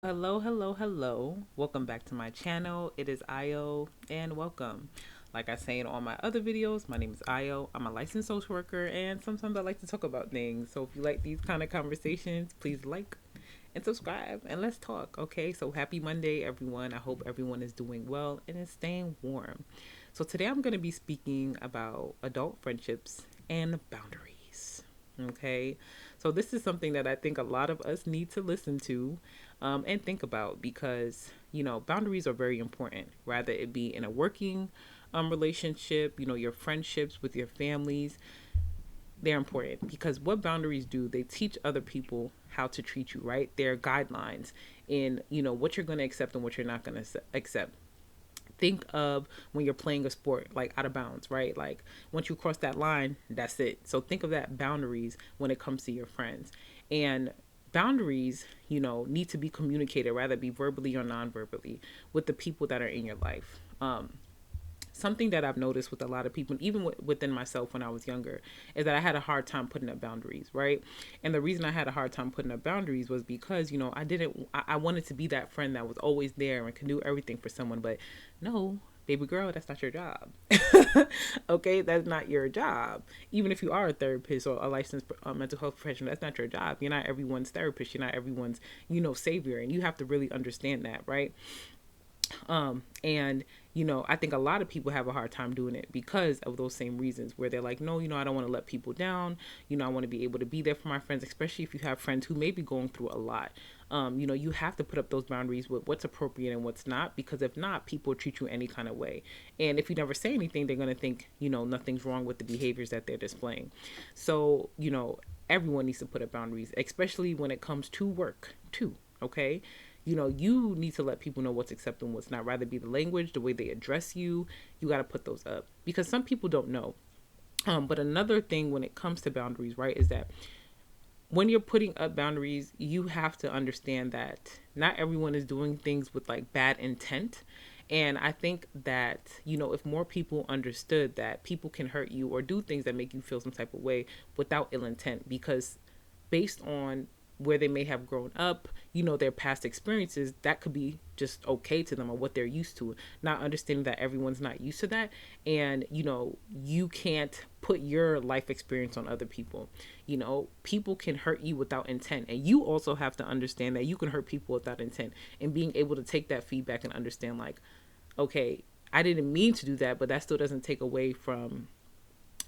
Hello, hello, hello. Welcome back to my channel. It is Io and welcome. Like I say in all my other videos, my name is Io. I'm a licensed social worker and sometimes I like to talk about things. So if you like these kind of conversations, please like and subscribe and let's talk. Okay, so happy Monday, everyone. I hope everyone is doing well and is staying warm. So today I'm going to be speaking about adult friendships and boundaries. Okay, so this is something that I think a lot of us need to listen to and think about because, boundaries are very important, whether it be in a working relationship, your friendships with your families. They're important because what boundaries do, they teach other people how to treat you, right? They're guidelines in, what you're going to accept and what you're not going to accept. Think of when you're playing a sport like out of bounds, right? Like once you cross that line, that's it. So think of that boundaries when it comes to your friends. And boundaries, need to be communicated, rather be verbally or non-verbally, with the people that are in your life. Something that I've noticed with a lot of people, even within myself when I was younger, is that I had a hard time putting up boundaries, right? And the reason I had a hard time putting up boundaries was because, I wanted to be that friend that was always there and can do everything for someone. But no, baby girl, that's not your job. Okay, that's not your job. Even if you are a therapist or a licensed mental health professional, that's not your job. You're not everyone's therapist. You're not everyone's, savior. And you have to really understand that, right? And I think a lot of people have a hard time doing it because of those same reasons where they're like, no, I don't want to let people down. I want to be able to be there for my friends, especially if you have friends who may be going through a lot. You have to put up those boundaries with what's appropriate and what's not, because if not, people treat you any kind of way. And if you never say anything, they're going to think, nothing's wrong with the behaviors that they're displaying. So, everyone needs to put up boundaries, especially when it comes to work too. Okay. You need to let people know what's acceptable and what's not, rather be the language, the way they address you. You got to put those up because some people don't know. But another thing when it comes to boundaries, right, is that when you're putting up boundaries, you have to understand that not everyone is doing things with like bad intent. And I think that, if more people understood that people can hurt you or do things that make you feel some type of way without ill intent, because based on where they may have grown up, their past experiences, that could be just okay to them or what they're used to. Not understanding that everyone's not used to that. And, you can't put your life experience on other people. People can hurt you without intent. And you also have to understand that you can hurt people without intent, and being able to take that feedback and understand, like, okay, I didn't mean to do that, but that still doesn't take away from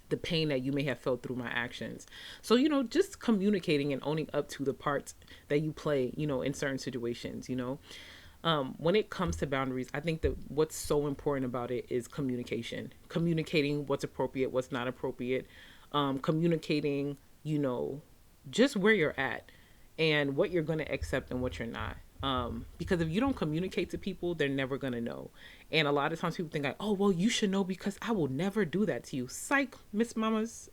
the pain that you may have felt through my actions. So, just communicating and owning up to the parts that you play, in certain situations, when it comes to boundaries, I think that what's so important about it is communicating what's appropriate, what's not appropriate, communicating, just where you're at and what you're going to accept and what you're not. Because if you don't communicate to people, they're never going to know. And a lot of times people think like, oh, well, you should know because I will never do that to you. Psych, Miss Mamas,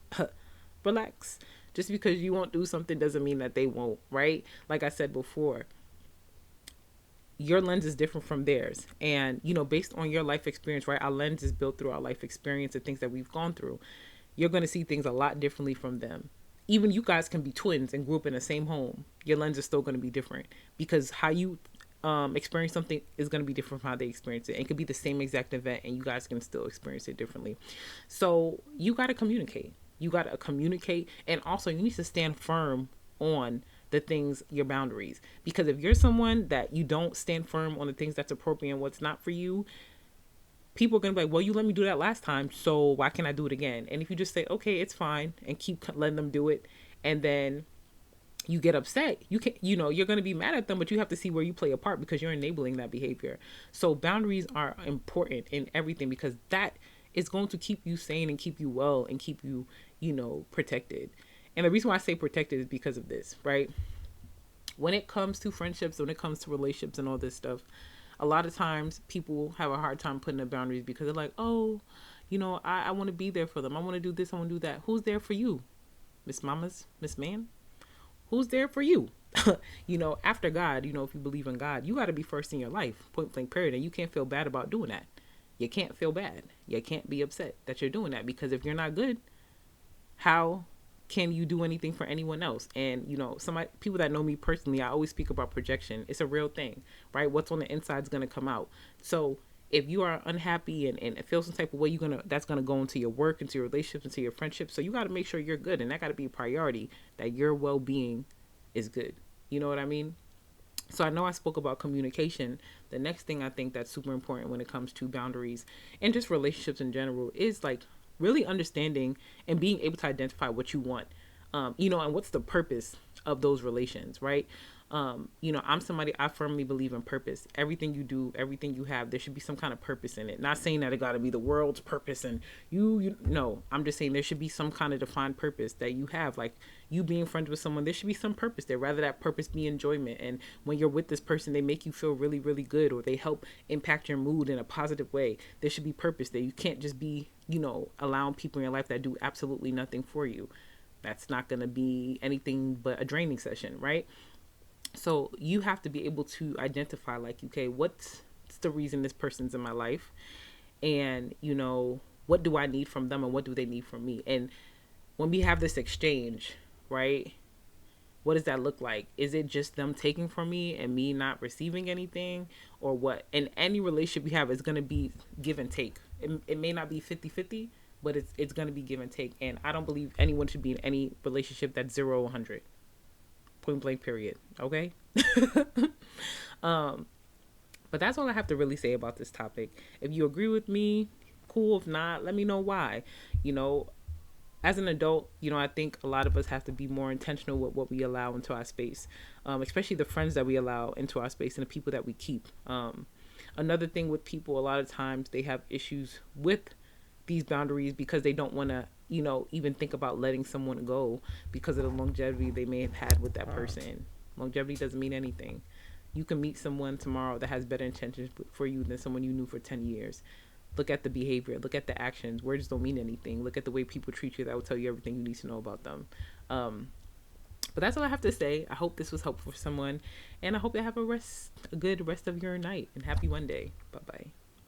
relax. Just because you won't do something doesn't mean that they won't, right? Like I said before, your lens is different from theirs. And, based on your life experience, right? Our lens is built through our life experience and things that we've gone through. You're going to see things a lot differently from them. Even you guys can be twins and grew up in the same home. Your lens is still going to be different because how you experience something is going to be different from how they experience it. It could be the same exact event and you guys can still experience it differently. So you got to communicate. You got to communicate. And also, you need to stand firm on the things, your boundaries. Because if you're someone that you don't stand firm on the things that's appropriate and what's not for you, people are going to be like, well, you let me do that last time, so why can't I do it again? And if you just say, okay, it's fine, and keep letting them do it, and then you get upset, you can, you're going to be mad at them, but you have to see where you play a part because you're enabling that behavior. So boundaries are important in everything because that is going to keep you sane and keep you well and keep you, protected. And the reason why I say protected is because of this, right? When it comes to friendships, when it comes to relationships and all this stuff, a lot of times people have a hard time putting up boundaries because they're like, oh, I want to be there for them. I want to do this. I want to do that. Who's there for you? Miss Mamas, Miss Man? Who's there for you? After God, if you believe in God, you got to be first in your life, point blank, period. And you can't feel bad about doing that. You can't feel bad. You can't be upset that you're doing that because if you're not good, how can you do anything for anyone else? And some people that know me personally, I always speak about projection. It's a real thing, right? What's on the inside is going to come out. So if you are unhappy and feel some type of way, that's gonna go into your work, into your relationships, into your friendships. So you got to make sure you're good, and that got to be a priority. That your well-being is good. You know what I mean? So I know I spoke about communication. The next thing I think that's super important when it comes to boundaries and just relationships in general is like really understanding and being able to identify what you want, and what's the purpose of those relations, right? I'm somebody, I firmly believe in purpose. Everything you do, everything you have, there should be some kind of purpose in it. Not saying that it got to be the world's purpose and no, I'm just saying there should be some kind of defined purpose that you have. Like you being friends with someone, there should be some purpose there. Rather that purpose be enjoyment. And when you're with this person, they make you feel really, really good, or they help impact your mood in a positive way. There should be purpose there. You can't just be, allowing people in your life that do absolutely nothing for you. That's not going to be anything but a draining session, right? So you have to be able to identify like, okay, what's the reason this person's in my life? And, what do I need from them and what do they need from me? And when we have this exchange, right, what does that look like? Is it just them taking from me and me not receiving anything, or what? And any relationship we have is going to be give and take. It may not be 50-50, but it's going to be give and take. And I don't believe anyone should be in any relationship that's 0-100. Point blank period. Okay. But that's all I have to really say about this topic. If you agree with me, cool. If not, let me know why. As an adult, I think a lot of us have to be more intentional with what we allow into our space, especially the friends that we allow into our space and the people that we keep. Another thing with people, a lot of times they have issues with these boundaries because they don't want to, even think about letting someone go because of the longevity they may have had with that person. Longevity doesn't mean anything. You can meet someone tomorrow that has better intentions for you than someone you knew for 10 years. Look at the behavior. Look at the actions. Words don't mean anything. Look at the way people treat you. That will tell you everything you need to know about them. But that's all I have to say. I hope this was helpful for someone. And I hope you have a good rest of your night. And happy Monday. Bye-bye.